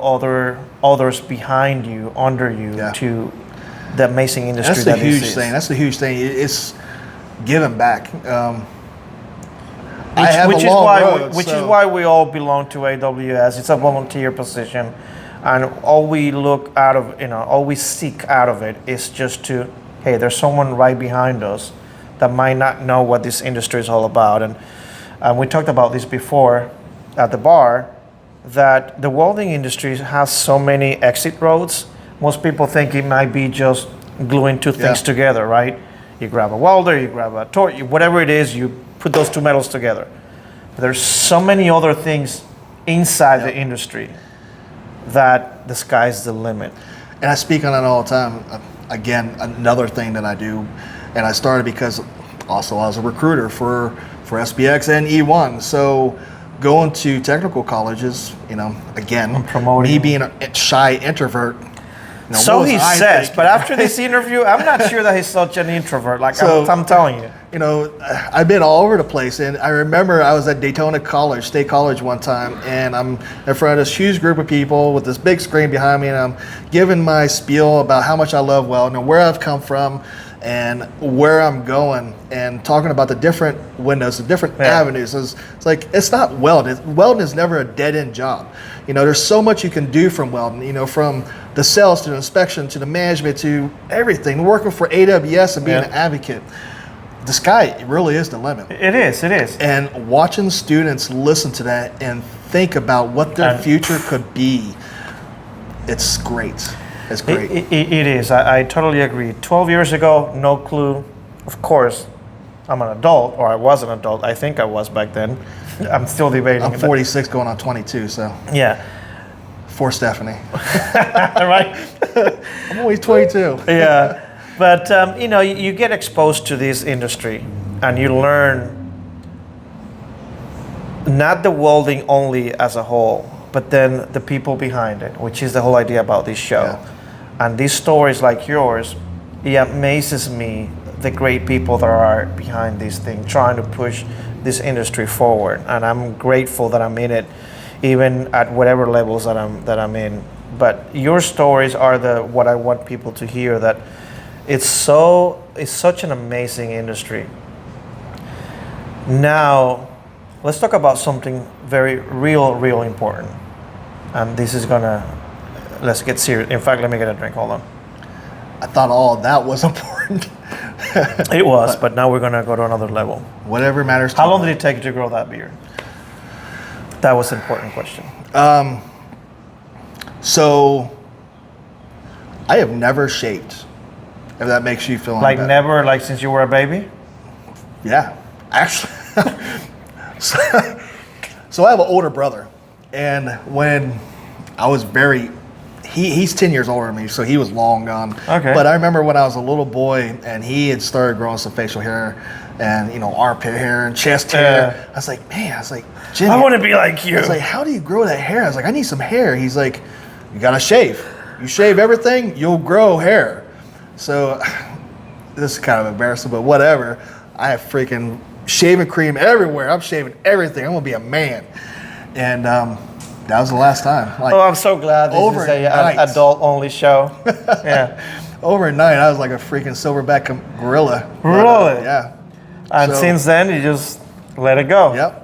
others behind you, under you, to the amazing industry. That's the huge thing. That's the huge thing. It's giving back. Which is why we all belong to AWS. It's a volunteer position, and all we look out of, all we seek out of it is just to, hey, there's someone right behind us that might not know what this industry is all about. And we talked about this before at the bar, that the welding industry has so many exit roads. Most people think it might be just gluing two things together, right? You grab a welder, you grab a torch, whatever it is, you put those two metals together. But there's so many other things inside the industry that the sky's the limit. And I speak on it all the time. Again, another thing that I do, and I started because also I was a recruiter for SBX and E1. So going to technical colleges, again, me being a shy introvert. So he says, but after this interview, I'm not sure that he's such an introvert. I'm telling you. I've been all over the place, and I remember I was at Daytona State College one time, and I'm in front of this huge group of people with this big screen behind me, and I'm giving my spiel about how much I love welding and where I've come from and where I'm going, and talking about the different windows, the different avenues. It's like, it's not welding. Welding is never a dead-end job. There's so much you can do from welding, from the sales to the inspection to the management to everything, working for AWS and being an advocate. The sky really is the limit. It is. And watching students listen to that and think about what their future could be, it's great. It's great. It is. I totally agree. 12 years ago, no clue. Of course, I'm an adult, or I was an adult. I think I was back then. I'm still debating. I'm 46 going on 22, so. Yeah. For Stephanie. Right? I'm only 22. Yeah. But, you get exposed to this industry, and you learn not the welding only as a whole, but then the people behind it, which is the whole idea about this show. Yeah. And these stories like yours, it amazes me, the great people that are behind this thing, trying to push this industry forward. And I'm grateful that I'm in it even at whatever levels that I'm in. But your stories are what I want people to hear, that it's such an amazing industry. Now, let's talk about something very real important. And this is let's get serious. In fact, let me get a drink, hold on. I thought all of that was important. It was, but now we're gonna go to another level. Whatever matters to How long did it take you to grow that beard? That was an important question. So, I have never shaved, if that makes you feel Like better. never, like since you were a baby? Yeah, actually. So I have an older brother, and when I was he's 10 years older than me, so he was long gone. Okay. But I remember when I was a little boy, and he had started growing some facial hair, and armpit hair and chest hair. I was like, Jimmy, I want to be like you. I was like, how do you grow that hair? I was like, I need some hair. He's like, you gotta shave. You shave everything, you'll grow hair. So this is kind of embarrassing, but whatever. I have freaking shaving cream everywhere. I'm shaving everything. I'm gonna be a man. And that was the last time. Like, I'm so glad this is an adult-only show. Yeah. Overnight, I was like a freaking silverback gorilla. Really? Yeah. And since then, you just let it go. Yep.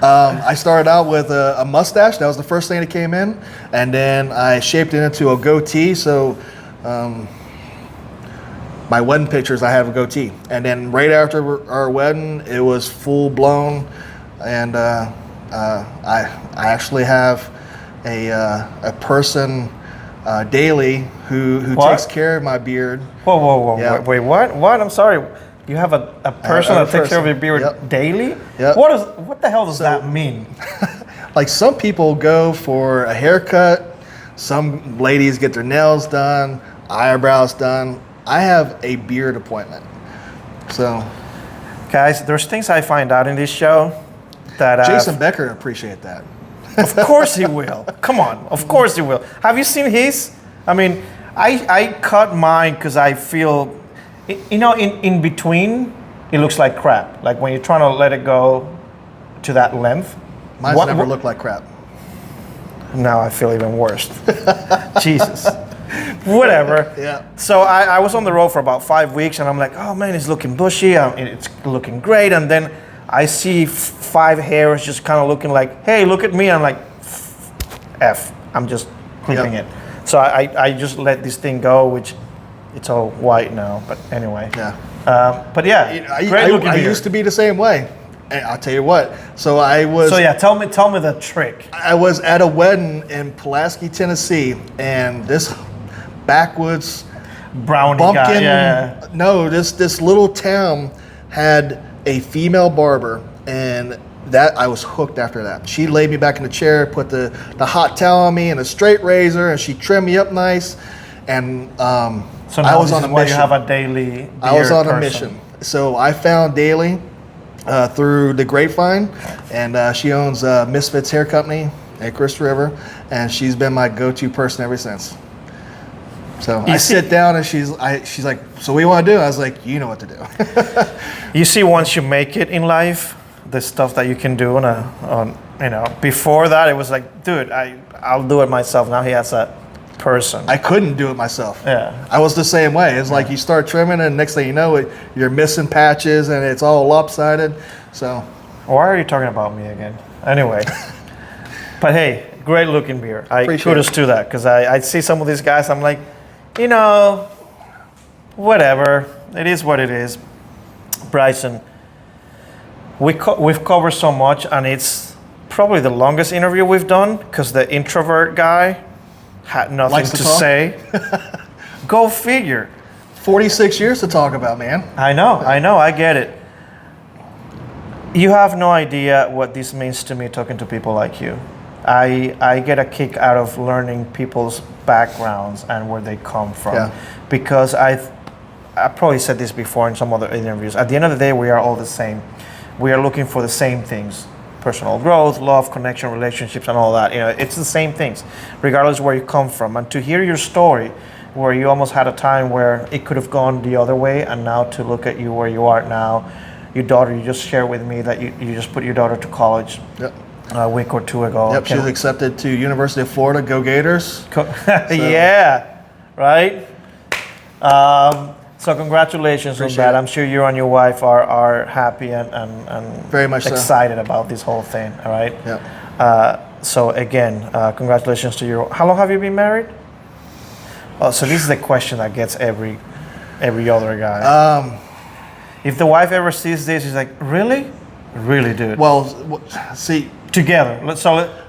I started out with a mustache. That was the first thing that came in. And then I shaped it into a goatee. So my wedding pictures, I have a goatee. And then right after our wedding, it was full blown. And I actually have a person daily who takes care of my beard. Whoa. Yeah. Wait, what? I'm sorry. You have a person that takes care of your beard daily? Yep. What the hell does that mean? Like, some people go for a haircut. Some ladies get their nails done, eyebrows done. I have a beard appointment. So, guys, there's things I find out in this show that Jason Becker appreciate that. Of course he will. Come on, of course he will. Have you seen his? I mean, I cut mine because I feel, in between, it looks like crap. Like when you're trying to let it go to that length. Mine's never looked like crap. Now I feel even worse. Jesus. Whatever. Yeah. So I was on the road for about 5 weeks, and I'm like, oh man, it's looking bushy. It's looking great. And then I see 5 hairs just kind of looking like, hey, look at me. I'm like, F. I'm just clipping it. So I just let this thing go, which it's all white now. But anyway. Yeah. But yeah, great looking I beard. used to be the same way. And I'll tell you what. So yeah, tell me the trick. I was at a wedding in Pulaski, Tennessee, and this backwoods brownie bumpkin. guy. Yeah. No, this little town had a female barber, and that I was hooked after that. She laid me back in the chair, put the hot towel on me and a straight razor, and she trimmed me up nice. And so now I was on a mission. You have a daily. I was on a mission. So I found Daly through the grapevine, and she owns Misfits Hair Company at Crystal River, and she's been my go-to person ever since. So I sit down, and she's like, so what do you want to do? I was like, you know what to do. You see, once you make it in life, the stuff that you can do before that it was like, dude, I'll do it myself. Now he has that person. I couldn't do it myself. Yeah. I was the same way. It's like you start trimming, and next thing you know, you're missing patches, and it's all lopsided. So. Why are you talking about me again? Anyway. But hey, great looking beard. Kudos to that, because I see some of these guys, I'm like, whatever. It is what it is. Bryson, we've covered so much, and it's probably the longest interview we've done, because the introvert guy had nothing to say. Go figure. 46 years to talk about, man. I know, I get it. You have no idea what this means to me, talking to people like you. I get a kick out of learning people's backgrounds and where they come from, because I probably said this before in some other interviews. At the end of the day, we are all the same. We are looking for the same things: personal growth, love, connection, relationships, and all that. It's the same things, regardless of where you come from. And to hear your story, where you almost had a time where it could have gone the other way, and now to look at you where you are now, your daughter, you just shared with me that you just put your daughter to college. Yep. a week or two ago. Yep, she was accepted to University of Florida. Go Gators. Yeah, right? So congratulations on that. I'm sure you and your wife are happy and very much excited about this whole thing, all right? Yeah. So again, congratulations to you. How long have you been married? Oh, so this is the question that gets every other guy. If the wife ever sees this, she's like, really? Really, dude? Well, see... Together.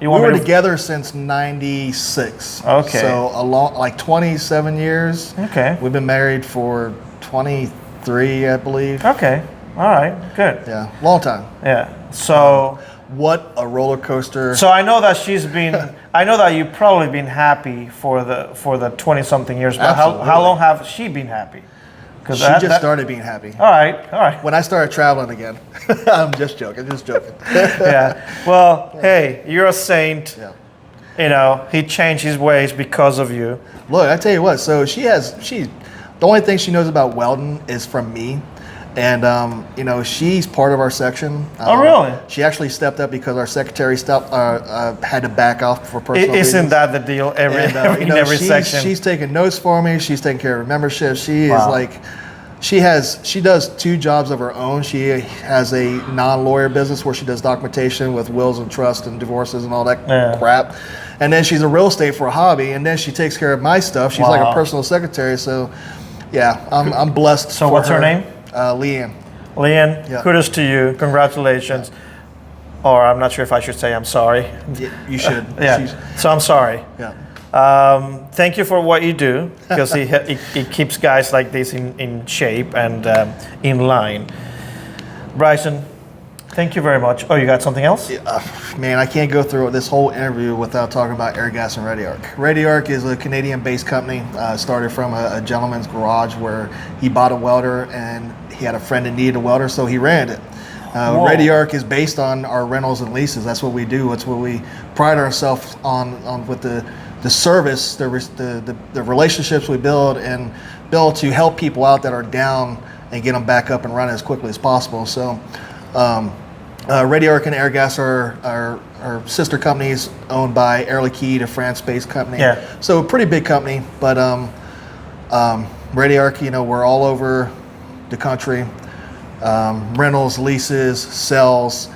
We were together since '96. Okay. So like 27 years. Okay. We've been married for 23, I believe. Okay. All right. Good. Yeah. Long time. Yeah. So. What a roller coaster. So I know that she's been. I know that you've probably been happy for the 20-something years. But how long have she been happy? She just started being happy. All right. When I started traveling again. I'm just joking. Yeah. Well, hey, you're a saint. Yeah. You know, he changed his ways because of you. Look, I tell you what. So the only thing she knows about welding is from me. And, she's part of our section. Oh, really? She actually stepped up because our secretary had to back off for personal reasons. Isn't that the deal in every section? She's taking notes for me. She's taking care of membership. She is like, she does 2 jobs of her own. She has a non-lawyer business where she does documentation with wills and trust and divorces and all that crap. And then she's a real estate for a hobby. And then she takes care of my stuff. She's like a personal secretary. So, yeah, I'm blessed. So what's her name? Leanne. Leanne, kudos to you. Congratulations. Or I'm not sure if I should say I'm sorry. Yeah, you should. So I'm sorry. Yeah. Thank you for what you do, because it keeps guys like this in shape and in line. Bryson, thank you very much. Oh, you got something else? Man, I can't go through this whole interview without talking about Airgas and Ready Arc. Ready Arc is a Canadian-based company. Started from a gentleman's garage where he bought a welder and he had a friend that needed a welder, so he ran it. Ready Arc is based on our rentals and leases. That's what we do. That's what we pride ourselves on with the service, the relationships we build to help people out that are down and get them back up and running as quickly as possible. So. Ready Arc and Airgas are sister companies owned by Air Liquide, a France-based company. Yeah. So a pretty big company, but Ready Arc, we're all over the country. Rentals, leases, sales.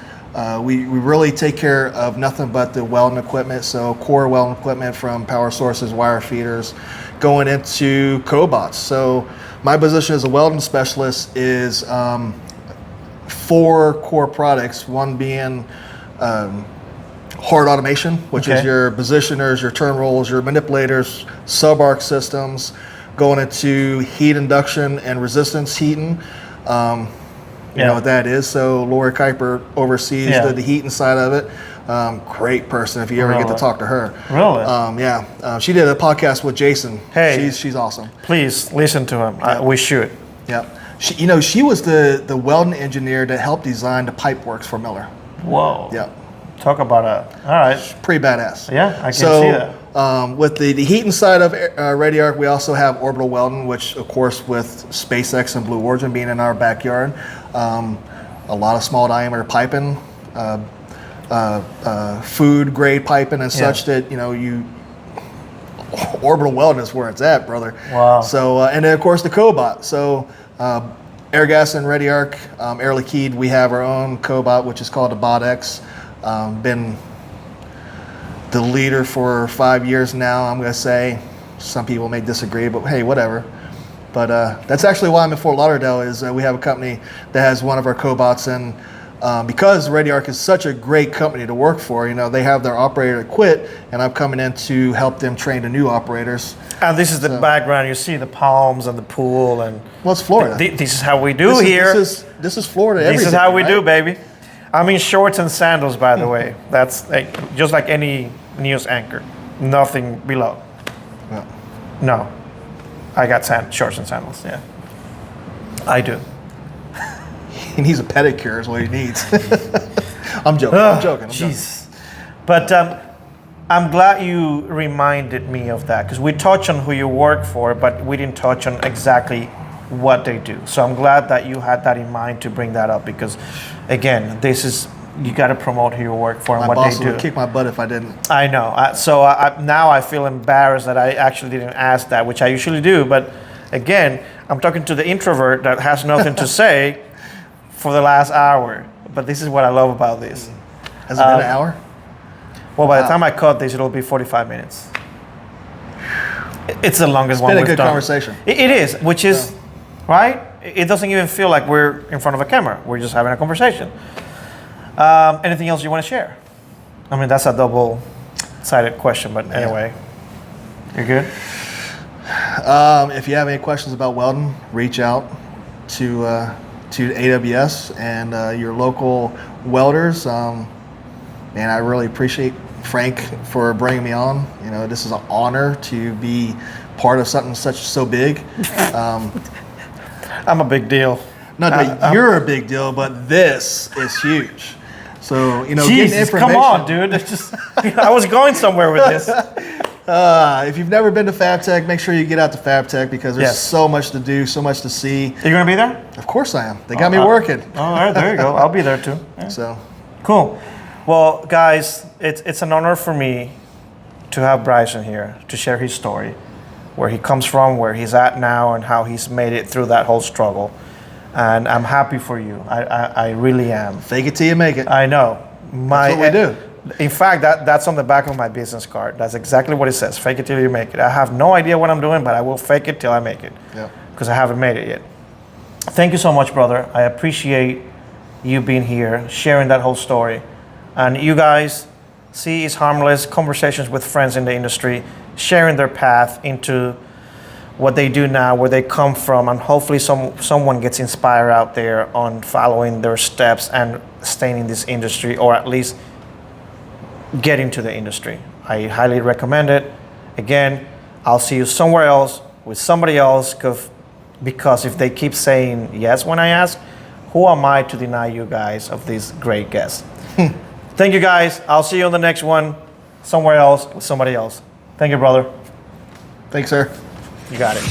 We really take care of nothing but the welding equipment. So core welding equipment from power sources, wire feeders, going into cobots. So my position as a welding specialist is 4 core products, one being hard automation, which is your positioners, your turn rolls, your manipulators, sub-arc systems, going into heat induction and resistance heating. You know what that is. So Lori Kuiper oversees the heating side of it. Great person if you ever get to talk to her. Really? She did a podcast with Jason. Hey, she's awesome. Please listen to him. We should. Yeah. She was the welding engineer that helped design the pipe works for Miller. Whoa. Yeah. Talk about all right. Pretty badass. Yeah, I can see that. With the heating side of Ready Arc, we also have orbital welding, which of course with SpaceX and Blue Origin being in our backyard, a lot of small diameter piping, food grade piping and such that orbital welding is where it's at, brother. Wow. So and then of course the cobot. So Airgas and Ready Arc, Air Liquide, we have our own cobot which is called the BotX. Been the leader for 5 years now. I'm gonna say some people may disagree, but hey, whatever. But that's actually why I'm in Fort Lauderdale. Is we have a company that has one of our cobots, and because Ready Arc is such a great company to work for, they have their operator that quit, and I'm coming in to help them train the new operators. And this is the background. You see the palms and the pool, and well, it's Florida. This is how we do here. This is Florida. This is how we do, baby. I'm in shorts and sandals, by the way. That's just like any news anchor. Nothing below. No. I got shorts and sandals, yeah. I do. He needs a pedicure is what he needs. I'm joking. Jeez. But I'm glad you reminded me of that, because we touched on who you work for, but we didn't touch on exactly what they do. So I'm glad that you had that in mind to bring that up, because again, this is you got to promote who you work for and My what boss they do. would kick my butt if I didn't. I know. Now I feel embarrassed that I actually didn't ask that, which I usually do. But again, I'm talking to the introvert that has nothing to say for the last hour. But this is what I love about this. Has it been an hour? Well, by the time I cut this, it'll be 45 minutes. It's the longest one Been a we've good done. conversation. It is, which is, right? It doesn't even feel like we're in front of a camera. We're just having a conversation. Anything else you want to share? I mean, that's a double-sided question, but anyway. You're good? If you have any questions about welding, reach out to AWS and your local welders. Man, I really appreciate Frank for bringing me on. You know, this is an honor to be part of something so big. I'm a big deal. Not that you're a big deal, but this is huge. So, you know, Jesus, getting information. come on, dude. It's just, I was going somewhere with this. If you've never been to FabTech, make sure you get out to FabTech because there's so much to do, so much to see. Are you going to be there? Of course I am. They got me working. All right, there you go. I'll be there too. Yeah. So, cool. Well, guys, it's an honor for me to have Bryson here to share his story, where he comes from, where he's at now, and how he's made it through that whole struggle. And I'm happy for you. I really am. fake it till you make it. I know. That's what we do. In fact, that's on the back of my business card. That's exactly what it says. Fake it till you make it. I have no idea what I'm doing, but I will fake it till I make it. Yeah. Because I haven't made it yet. Thank you so much, brother. I appreciate you being here, sharing that whole story. And you guys, see, it's harmless conversations with friends in the industry, sharing their path into what they do now, where they come from, and hopefully someone gets inspired out there on following their steps and staying in this industry, or at least get into the industry. I highly recommend it. Again, I'll see you somewhere else with somebody else, because if they keep saying yes when I ask, who am I to deny you guys of these great guests? Thank you, guys. I'll see you on the next one, somewhere else with somebody else. Thank you, brother. Thanks, sir. You got it.